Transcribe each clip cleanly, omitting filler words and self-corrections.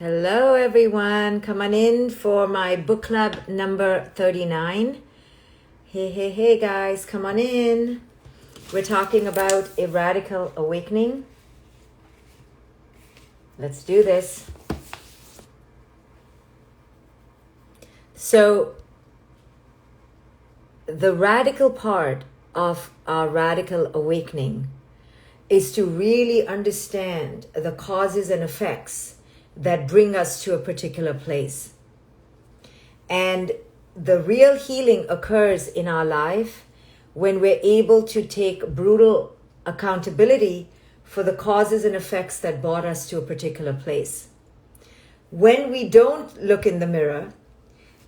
Hello everyone, come on in for my book club number 39. Hey guys, come on in. We're talking about a radical awakening. Let's do this. So, the radical part of our radical awakening is to really understand the causes and effects that bring us to a particular place. And the real healing occurs in our life when we're able to take brutal accountability for the causes and effects that brought us to a particular place. When we don't look in the mirror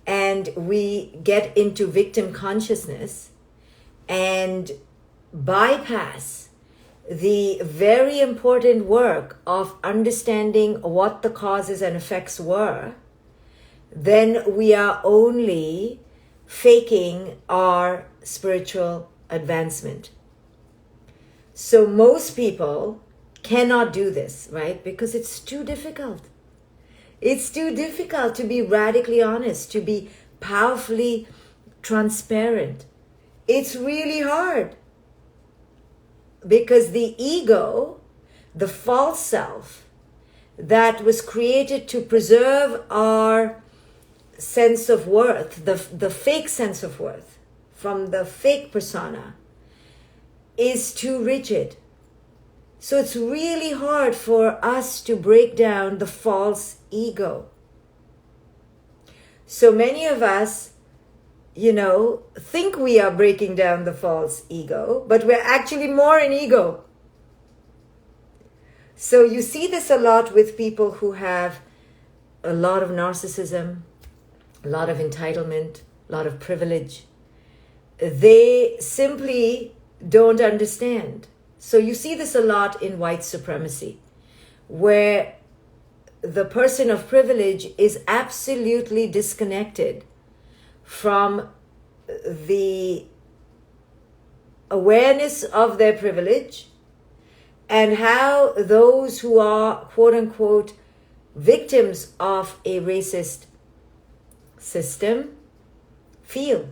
and we get into victim consciousness and bypass the very important work of understanding what the causes and effects were, then we are only faking our spiritual advancement. So most people cannot do this, right? Because it's too difficult. It's too difficult to be radically honest, to be powerfully transparent. It's really hard. Because the ego, the false self that was created to preserve our sense of worth, the fake sense of worth from the fake persona, is too rigid. So it's really hard for us to break down the false ego. So many of us think we are breaking down the false ego, but we're actually more in ego. So you see this a lot with people who have a lot of narcissism, a lot of entitlement, a lot of privilege. They simply don't understand. So you see this a lot in white supremacy, where the person of privilege is absolutely disconnected from the awareness of their privilege and how those who are quote unquote victims of a racist system feel.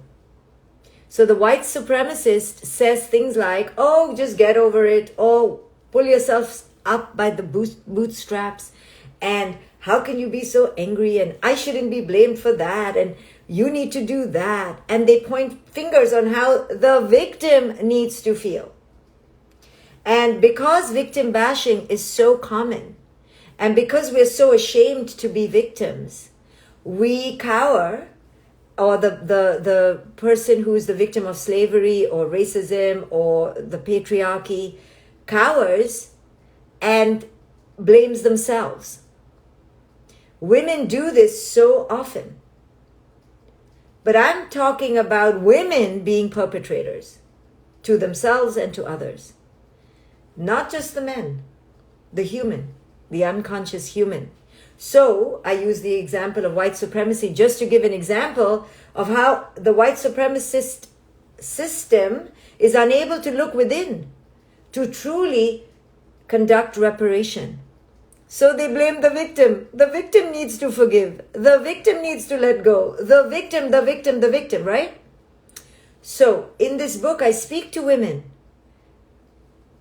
So the white supremacist says things like, oh, just get over it, oh, pull yourself up by the bootstraps, and how can you be so angry, and I shouldn't be blamed for that, and you need to do that. And they point fingers on how the victim needs to feel. And because victim bashing is so common, and because we're so ashamed to be victims, we cower, or the person who is the victim of slavery or racism or the patriarchy cowers and blames themselves. Women do this so often. But I'm talking about women being perpetrators to themselves and to others. Not just the men, the human, the unconscious human. So I use the example of white supremacy just to give an example of how the white supremacist system is unable to look within to truly conduct reparation. So they blame the victim. The victim needs to forgive. The victim needs to let go. The victim, right? So in this book, I speak to women.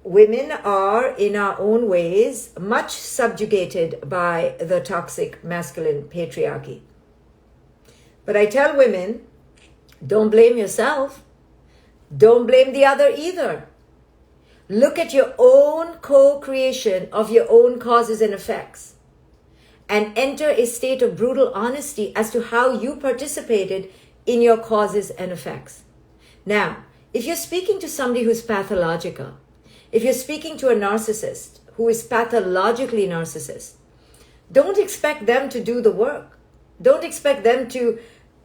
Women are, in our own ways, much subjugated by the toxic masculine patriarchy. But I tell women, don't blame yourself. Don't blame the other either. Look at your own co-creation of your own causes and effects and enter a state of brutal honesty as to how you participated in your causes and effects. Now, if you're speaking to somebody who's pathological, if you're speaking to a narcissist who is pathologically narcissist, don't expect them to do the work. Don't expect them to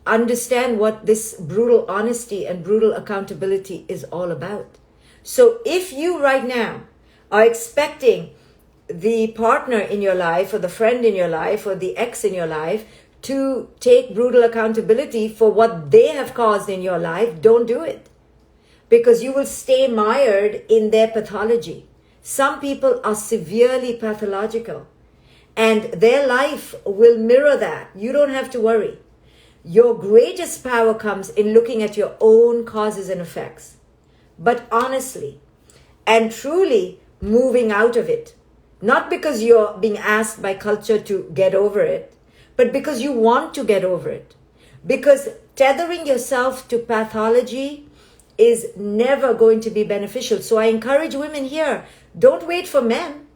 understand what this brutal honesty and brutal accountability is all about. So if you right now are expecting the partner in your life or the friend in your life or the ex in your life to take brutal accountability for what they have caused in your life, don't do it. Because you will stay mired in their pathology. Some people are severely pathological And their life will mirror that. You don't have to worry. Your greatest power comes in looking at your own causes and effects, but honestly and truly moving out of it. Not because you're being asked by culture to get over it, but because you want to get over it. Because tethering yourself to pathology is never going to be beneficial. So I encourage women here, don't wait for men.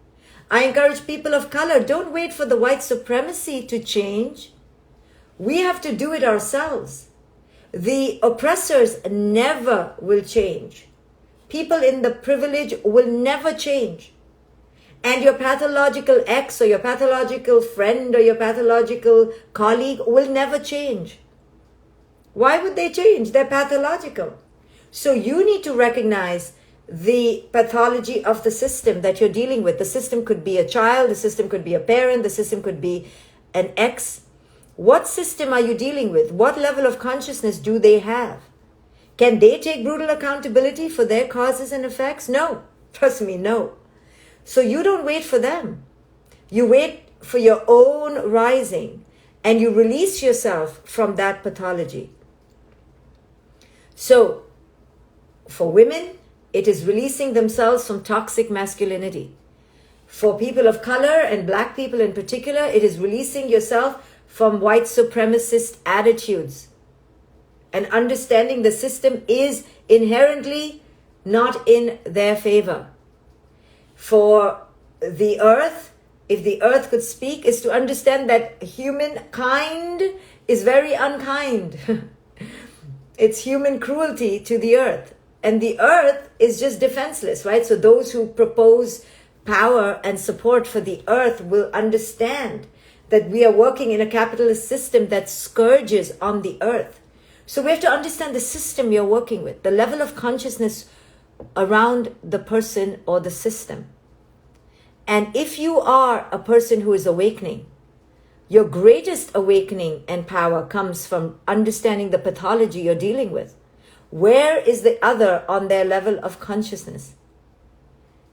I encourage people of color, don't wait for the white supremacy to change. We have to do it ourselves. The oppressors never will change. People in the privilege will never change. And your pathological ex or your pathological friend or your pathological colleague will never change. Why would they change? They're pathological. So you need to recognize the pathology of the system that you're dealing with. The system could be a child, the system could be a parent, the system could be an ex. What system are you dealing with? What level of consciousness do they have? Can they take brutal accountability for their causes and effects? No. Trust me, no. So you don't wait for them. You wait for your own rising and you release yourself from that pathology. So for women, it is releasing themselves from toxic masculinity. For people of color and black people in particular, it is releasing yourself from white supremacist attitudes and understanding the system is inherently not in their favor. For the earth, if the earth could speak, is to understand that humankind is very unkind. It's human cruelty to the earth. And the earth is just defenseless, right? So those who propose power and support for the earth will understand that we are working in a capitalist system that scourges on the earth. So we have to understand the system you're working with, the level of consciousness around the person or the system. And if you are a person who is awakening, your greatest awakening and power comes from understanding the pathology you're dealing with. Where is the other on their level of consciousness?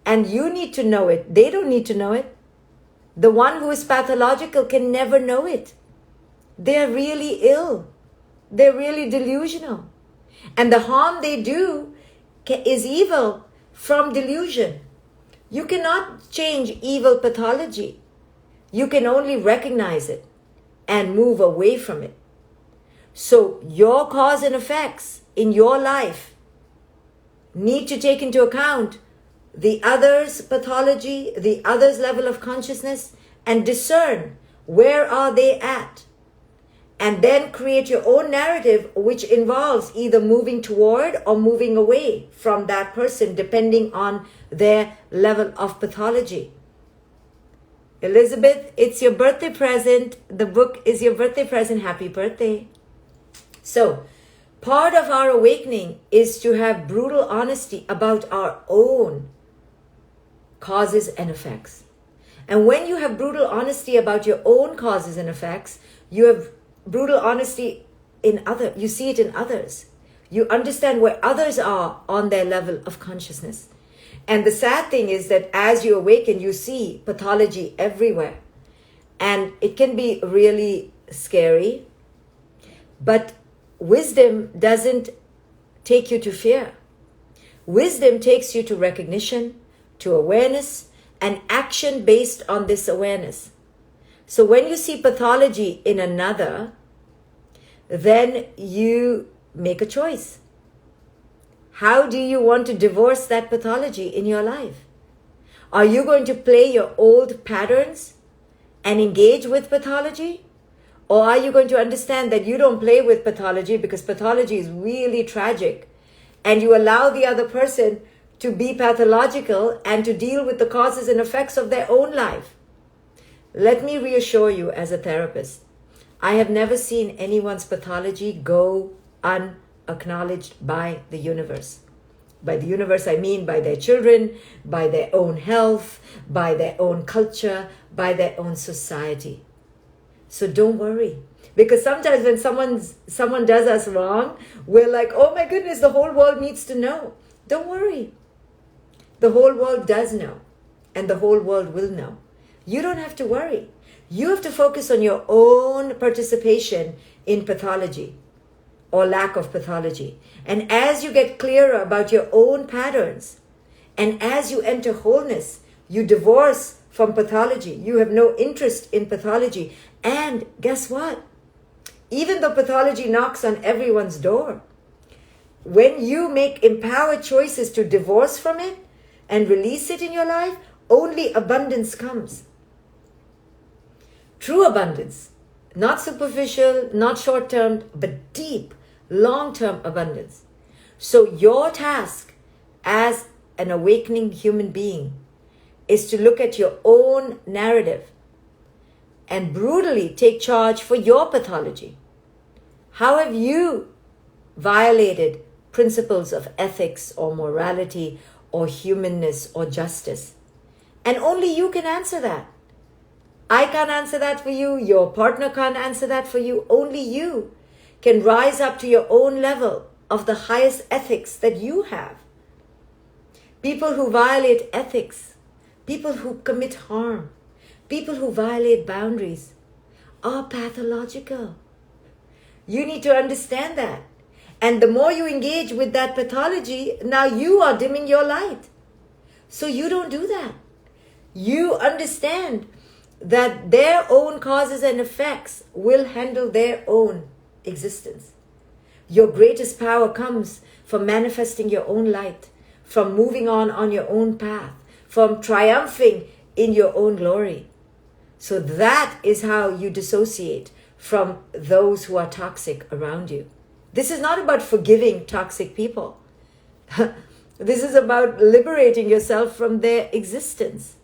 And you need to know it. They don't need to know it. The one who is pathological can never know it. They're really ill. They're really delusional. And the harm they do is evil from delusion. You cannot change evil pathology. You can only recognize it and move away from it. So your cause and effects in your life need to take into account the other's pathology, the other's level of consciousness, and discern where are they at. And then create your own narrative, which involves either moving toward or moving away from that person, depending on their level of pathology. Elizabeth, it's your birthday present. The book is your birthday present. Happy birthday. So, part of our awakening is to have brutal honesty about our own causes and effects. And when you have brutal honesty about your own causes and effects, you have brutal honesty in others. You see it in others. You understand where others are on their level of consciousness. And the sad thing is that as you awaken, you see pathology everywhere. And it can be really scary. But wisdom doesn't take you to fear. Wisdom takes you to recognition, to awareness, and action based on this awareness. So when you see pathology in another, then you make a choice. How do you want to divorce that pathology in your life? Are you going to play your old patterns and engage with pathology? Or are you going to understand that you don't play with pathology because pathology is really tragic, and you allow the other person to be pathological and to deal with the causes and effects of their own life? Let me reassure you as a therapist, I have never seen anyone's pathology go unacknowledged by the universe. By the universe, I mean by their children, by their own health, by their own culture, by their own society. So don't worry. Because sometimes when someone does us wrong, we're like, oh my goodness, the whole world needs to know. Don't worry. The whole world does know. And the whole world will know. You don't have to worry. You have to focus on your own participation in pathology or lack of pathology. And as you get clearer about your own patterns, and as you enter wholeness, you divorce from pathology. You have no interest in pathology. And guess what? Even though pathology knocks on everyone's door, when you make empowered choices to divorce from it and release it in your life, only abundance comes. True abundance. Not superficial, not short-term, but deep, long-term abundance. So your task as an awakening human being is to look at your own narrative and brutally take charge for your pathology. How have you violated principles of ethics or morality or humanness or justice? And only you can answer that. I can't answer that for you. Your partner can't answer that for you. Only you can rise up to your own level of the highest ethics that you have. People who violate ethics, people who commit harm, people who violate boundaries are pathological. You need to understand that. And the more you engage with that pathology, now you are dimming your light. So you don't do that. You understand that their own causes and effects will handle their own existence. Your greatest power comes from manifesting your own light, from moving on your own path, from triumphing in your own glory. So that is how you dissociate from those who are toxic around you. This is not about forgiving toxic people. This is about liberating yourself from their existence.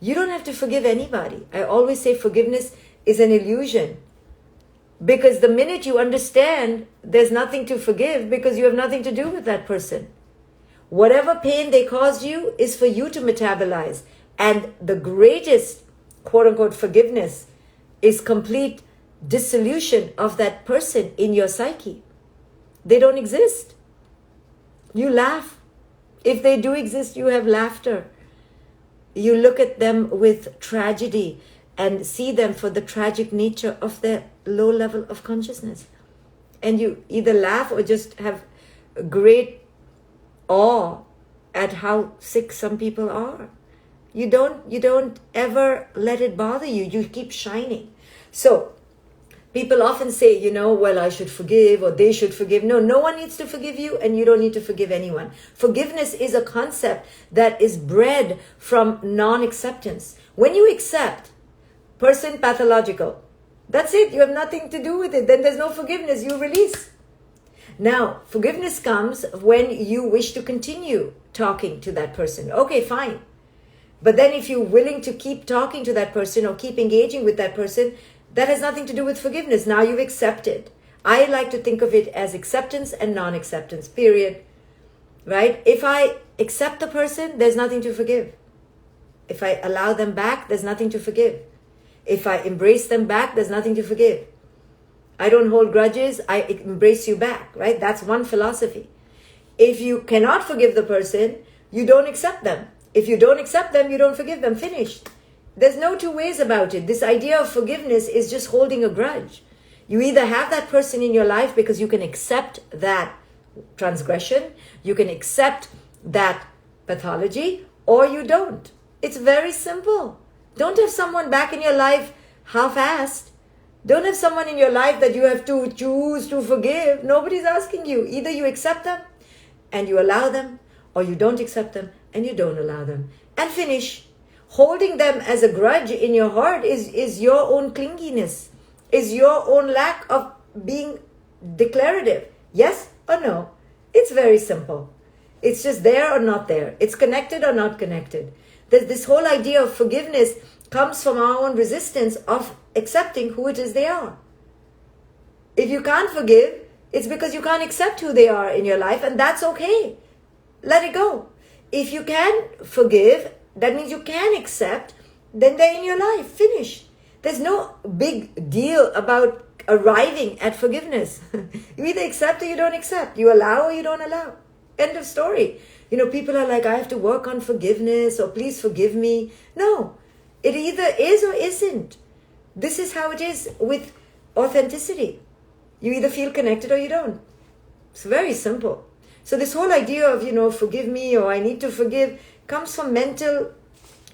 You don't have to forgive anybody. I always say forgiveness is an illusion. Because the minute you understand there's nothing to forgive because you have nothing to do with that person. Whatever pain they caused you is for you to metabolize. And the greatest, quote unquote, forgiveness is complete dissolution of that person in your psyche. They don't exist. You laugh. If they do exist, you have laughter. You look at them with tragedy and see them for the tragic nature of their low level of consciousness. And you either laugh or just have great awe at how sick some people are. You don't ever let it bother you. You keep shining. So people often say, well, I should forgive or they should forgive. No one needs to forgive you and you don't need to forgive anyone. Forgiveness is a concept that is bred from non-acceptance. When you accept, person pathological, that's it. You have nothing to do with it. Then there's no forgiveness. You release. Now, forgiveness comes when you wish to continue talking to that person. Okay, fine. But then if you're willing to keep talking to that person or keep engaging with that person, that has nothing to do with forgiveness. Now you've accepted. I like to think of it as acceptance and non-acceptance, period. Right? If I accept the person, there's nothing to forgive. If I allow them back, there's nothing to forgive. If I embrace them back, there's nothing to forgive. I don't hold grudges, I embrace you back, right? That's one philosophy. If you cannot forgive the person, you don't accept them. If you don't accept them, you don't forgive them. Finished. There's no two ways about it. This idea of forgiveness is just holding a grudge. You either have that person in your life because you can accept that transgression, you can accept that pathology, or you don't. It's very simple. Don't have someone back in your life half-assed. Don't have someone in your life that you have to choose to forgive. Nobody's asking you. Either you accept them and you allow them, or you don't accept them and you don't allow them. And finish. Holding them as a grudge in your heart is your own clinginess, is your own lack of being declarative. Yes or no? It's very simple. It's just there or not there. It's connected or not connected. This whole idea of forgiveness comes from our own resistance of accepting who it is they are. If you can't forgive, it's because you can't accept who they are in your life, and that's okay. Let it go. If you can forgive, that means you can accept, then they're in your life. Finish. There's no big deal about arriving at forgiveness. You either accept or you don't accept. You allow or you don't allow. End of story. People are like, I have to work on forgiveness or please forgive me. No, it either is or isn't. This is how it is with authenticity. You either feel connected or you don't. It's very simple. So this whole idea of, forgive me or I need to forgive comes from mental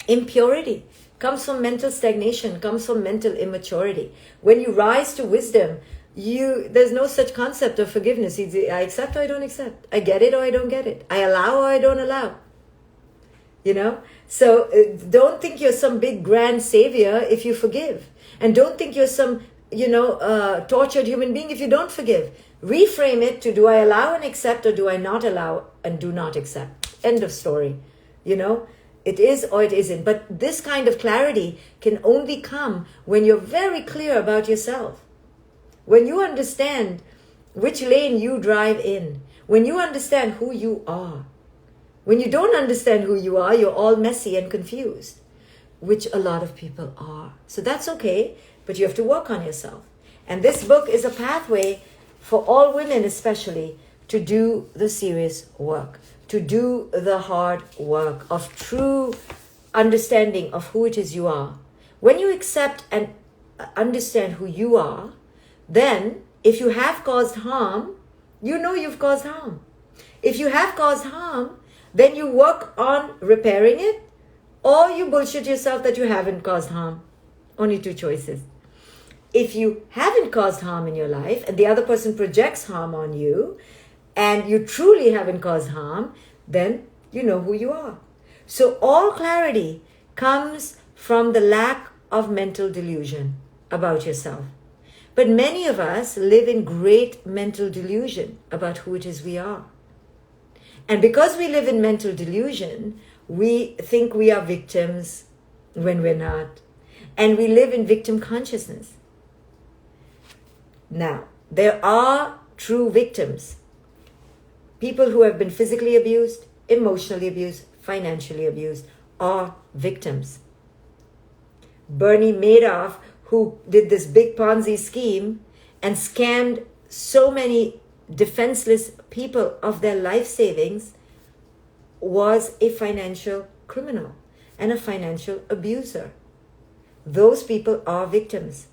impurity, comes from mental stagnation, comes from mental immaturity. When you rise to wisdom, there's no such concept of forgiveness. I accept or I don't accept. I get it or I don't get it. I allow or I don't allow. So don't think you're some big grand savior if you forgive. And don't think you're some, tortured human being if you don't forgive. Reframe it to, do I allow and accept, or do I not allow and do not accept? End of story. It is or it isn't. But this kind of clarity can only come when you're very clear about yourself. When you understand which lane you drive in. When you understand who you are. When you don't understand who you are, you're all messy and confused, which a lot of people are. So that's okay, but you have to work on yourself. And this book is a pathway for all women especially to do the serious work, to do the hard work of true understanding of who it is you are. When you accept and understand who you are, then if you have caused harm, you know you've caused harm. If you have caused harm, then you work on repairing it, or you bullshit yourself that you haven't caused harm. Only two choices. If you haven't caused harm in your life and the other person projects harm on you and you truly haven't caused harm, then you know who you are. So all clarity comes from the lack of mental delusion about yourself. But many of us live in great mental delusion about who it is we are. And because we live in mental delusion, we think we are victims when we're not. And we live in victim consciousness. Now, there are true victims. People who have been physically abused, emotionally abused, financially abused are victims. Bernie Madoff, who did this big Ponzi scheme and scammed so many defenseless people of their life savings, was a financial criminal and a financial abuser. Those people are victims.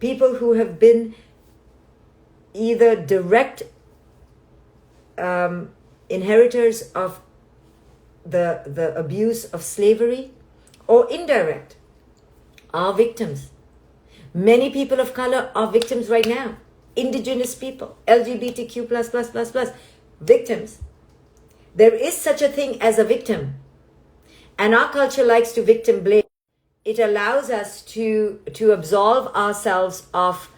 People who have been either direct inheritors of the abuse of slavery or indirect are victims. Many people of color are victims right now. Indigenous people, LGBTQ++++, victims. There is such a thing as a victim. And our culture likes to victim blame. It allows us to absolve ourselves of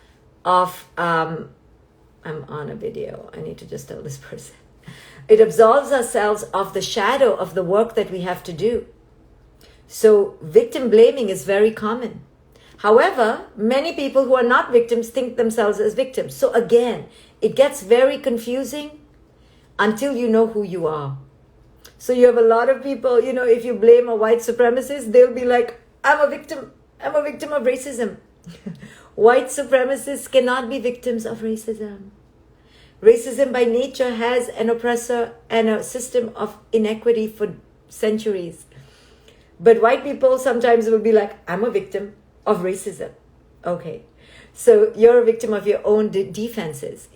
I'm on a video. I need to just tell this person. It absolves ourselves of the shadow of the work that we have to do. So victim blaming is very common. However, many people who are not victims think themselves as victims. So again, it gets very confusing until you know who you are. So you have a lot of people, if you blame a white supremacist, they'll be like, I'm a victim of racism. White supremacists cannot be victims of racism. Racism by nature has an oppressor and a system of inequity for centuries. But white people sometimes will be like, I'm a victim of racism. Okay. So you're a victim of your own defenses,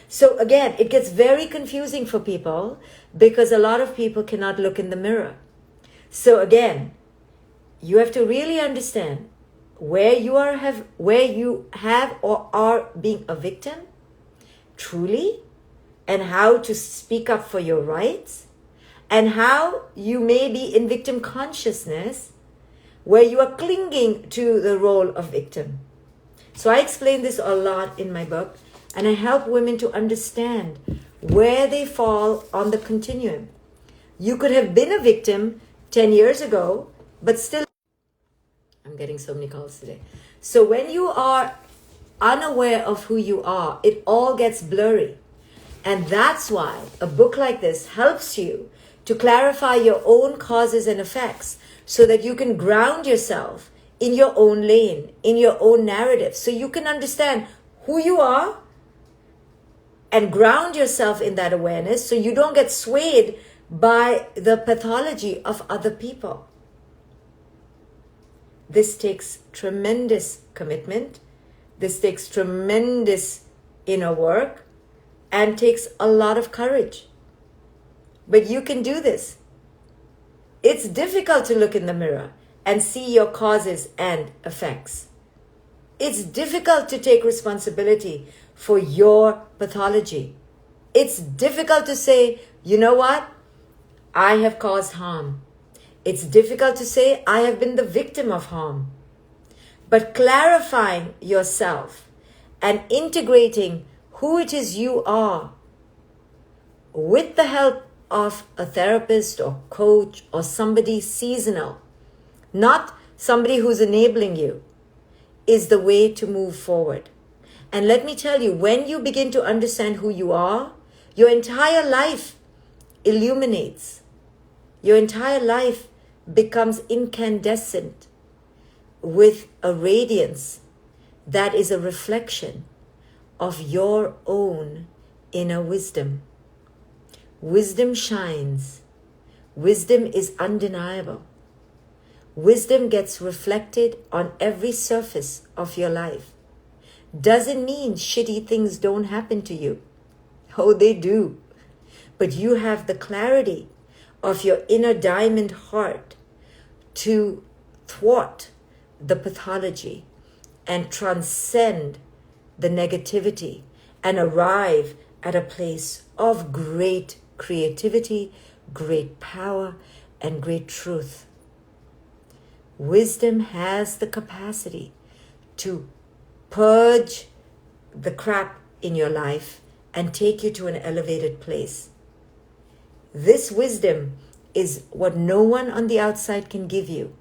So again, it gets very confusing for people because a lot of people cannot look in the mirror. So again, you have to really understand where you have or are being a victim truly, and how to speak up for your rights, and how you may be in victim consciousness where you are clinging to the role of victim. So I explain this a lot in my book, and I help women to understand where they fall on the continuum. You could have been a victim 10 years ago, but still, I'm getting so many calls today. So when you are unaware of who you are, it all gets blurry. And that's why a book like this helps you to clarify your own causes and effects so that you can ground yourself in your own lane, in your own narrative, so you can understand who you are and ground yourself in that awareness so you don't get swayed by the pathology of other people. This takes tremendous commitment. This takes tremendous inner work and takes a lot of courage. But you can do this. It's difficult to look in the mirror and see your causes and effects. It's difficult to take responsibility for your pathology. It's difficult to say, you know what? I have caused harm. It's difficult to say, I have been the victim of harm. But clarifying yourself and integrating who it is you are with the help of a therapist or coach or somebody seasonal, not somebody who's enabling you, is the way to move forward. And let me tell you, when you begin to understand who you are, your entire life illuminates. Your entire life becomes incandescent with a radiance that is a reflection of your own inner wisdom. Wisdom shines. Wisdom is undeniable. Wisdom gets reflected on every surface of your life. Doesn't mean shitty things don't happen to you. Oh, they do. But you have the clarity of your inner diamond heart to thwart the pathology and transcend the negativity and arrive at a place of great creativity, great power, and great truth. Wisdom has the capacity to purge the crap in your life and take you to an elevated place. This wisdom is what no one on the outside can give you.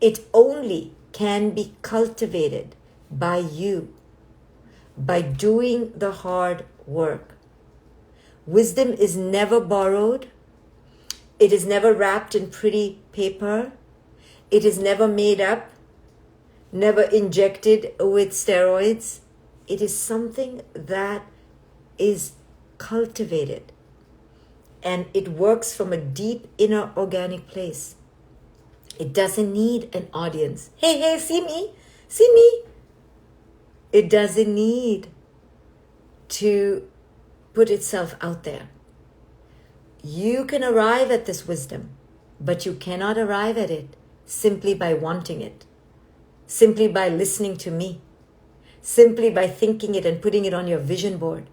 It only can be cultivated by you, by doing the hard work. Wisdom is never borrowed. It is never wrapped in pretty paper. It is never made up, never injected with steroids. It is something that is cultivated, and it works from a deep inner organic place. It doesn't need an audience. Hey, see me? See me? It doesn't need to put itself out there. You can arrive at this wisdom, but you cannot arrive at it simply by wanting it, simply by listening to me, simply by thinking it and putting it on your vision board,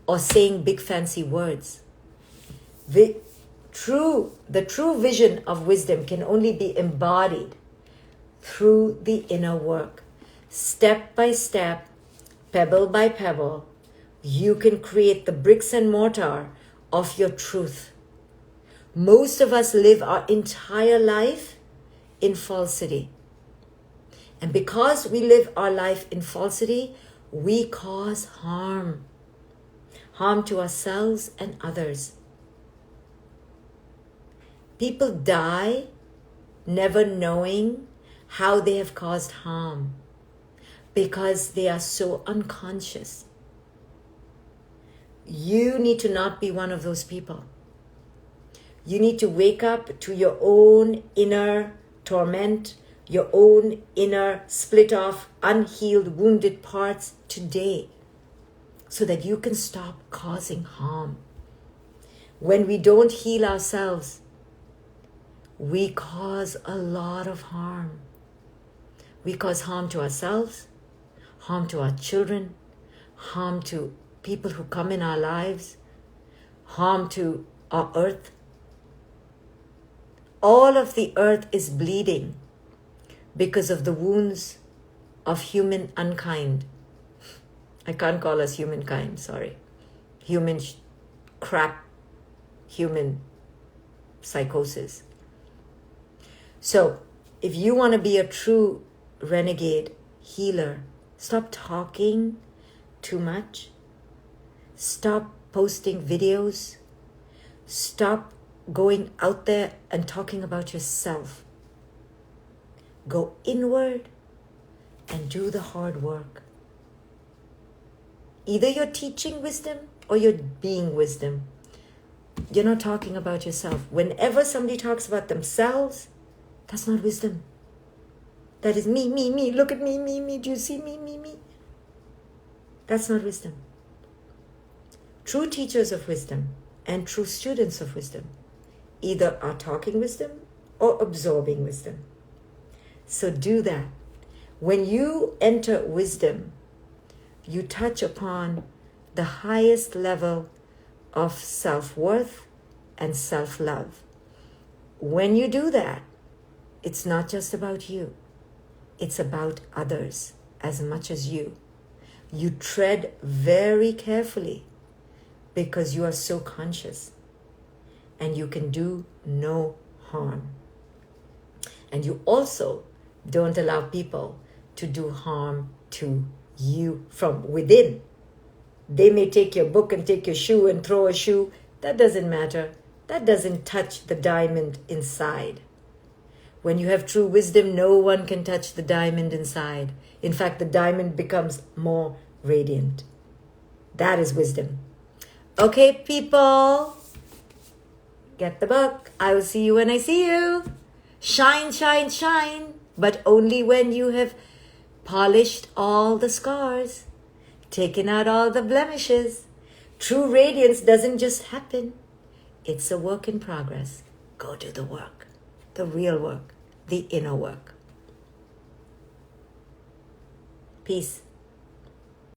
or saying big fancy words. The true vision of wisdom can only be embodied through the inner work. Step by step, pebble by pebble, you can create the bricks and mortar of your truth. Most of us live our entire life in falsity. And because we live our life in falsity, we cause harm. Harm to ourselves and others. People die never knowing how they have caused harm because they are so unconscious. You need to not be one of those people. You need to wake up to your own inner torment, your own inner split off, unhealed, wounded parts today, so that you can stop causing harm. When we don't heal ourselves, we cause a lot of harm. We cause harm to ourselves, harm to our children, harm to people who come in our lives, harm to our earth. All of the earth is bleeding because of the wounds of human unkind. I can't call us humankind, sorry. Human crap, human psychosis. So, if you want to be a true renegade healer, stop talking too much. Stop posting videos. Stop going out there and talking about yourself. Go inward and do the hard work. Either you're teaching wisdom or you're being wisdom. You're not talking about yourself. Whenever somebody talks about themselves, that's not wisdom. That is me, look at me, do you see me? That's not wisdom. True teachers of wisdom and true students of wisdom either are talking wisdom or absorbing wisdom. So do that. When you enter wisdom, you touch upon the highest level of self-worth and self-love. When you do that, it's not just about you. It's about others as much as you. You tread very carefully because you are so conscious and you can do no harm. And you also don't allow people to do harm to you from within. They may take your book and take your shoe and throw a shoe. That doesn't matter. That doesn't touch the diamond inside. When you have true wisdom, no one can touch the diamond inside. In fact, the diamond becomes more radiant. That is wisdom. Okay, people, get the book. I will see you when I see you. Shine, shine, shine, but only when you have polished all the scars, taken out all the blemishes. True radiance doesn't just happen. It's a work in progress. Go do the work, the real work, the inner work. Peace.